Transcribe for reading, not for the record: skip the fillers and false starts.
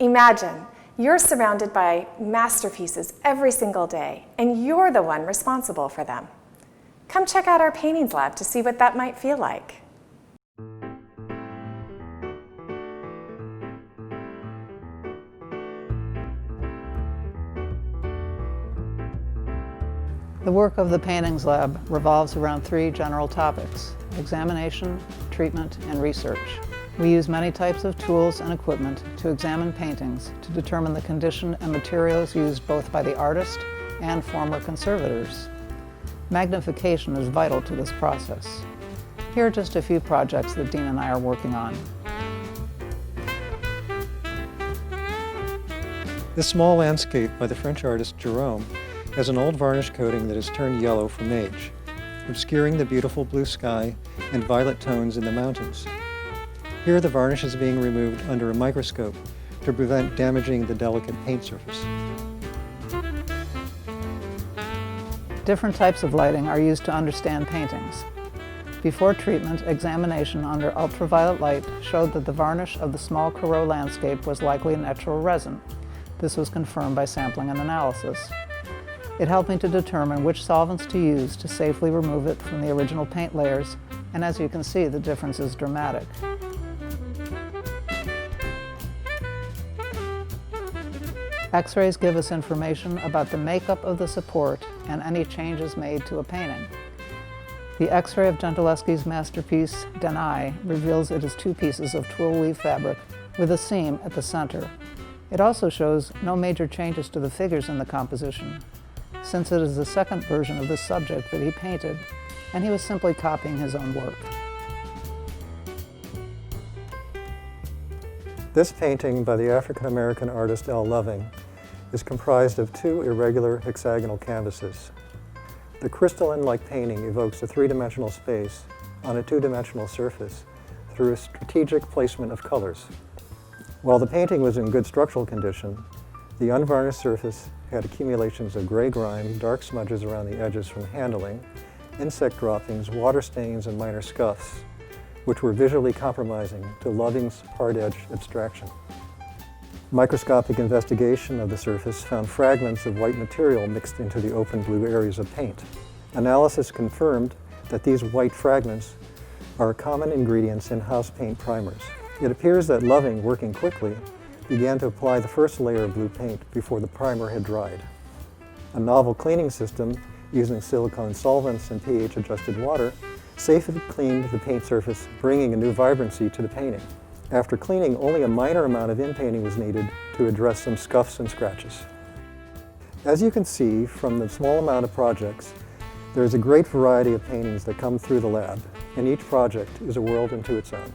Imagine you're surrounded by masterpieces every single day, and you're the one responsible for them. Come check out our paintings lab to see what that might feel like. The work of the Paintings Lab revolves around three general topics: examination, treatment, and research. We use many types of tools and equipment to examine paintings to determine the condition and materials used both by the artist and former conservators. Magnification is vital to this process. Here are just a few projects that Dean and I are working on. This small landscape by the French artist Jerome has an old varnish coating that has turned yellow from age, obscuring the beautiful blue sky and violet tones in the mountains. Here the varnish is being removed under a microscope to prevent damaging the delicate paint surface. Different types of lighting are used to understand paintings. Before treatment, examination under ultraviolet light showed that the varnish of the small Corot landscape was likely natural resin. This was confirmed by sampling and analysis. It helped me to determine which solvents to use to safely remove it from the original paint layers, and as you can see, the difference is dramatic. X-rays give us information about the makeup of the support and any changes made to a painting. The X-ray of Gentileschi's masterpiece, Danae, reveals it is two pieces of twill weave fabric with a seam at the center. It also shows no major changes to the figures in the composition, since it is the second version of this subject that he painted, and he was simply copying his own work. This painting by the African-American artist L. Loving is comprised of two irregular hexagonal canvases. The crystalline-like painting evokes a three-dimensional space on a two-dimensional surface through a strategic placement of colors. While the painting was in good structural condition, the unvarnished surface had accumulations of gray grime, dark smudges around the edges from handling, insect droppings, water stains, and minor scuffs, which were visually compromising to Loving's hard-edge abstraction. Microscopic investigation of the surface found fragments of white material mixed into the open blue areas of paint. Analysis confirmed that these white fragments are common ingredients in house paint primers. It appears that Loving, working quickly, began to apply the first layer of blue paint before the primer had dried. A novel cleaning system using silicone solvents and pH-adjusted water safely cleaned the paint surface, bringing a new vibrancy to the painting. After cleaning, only a minor amount of inpainting was needed to address some scuffs and scratches. As you can see from the small amount of projects, there is a great variety of paintings that come through the lab, and each project is a world unto its own.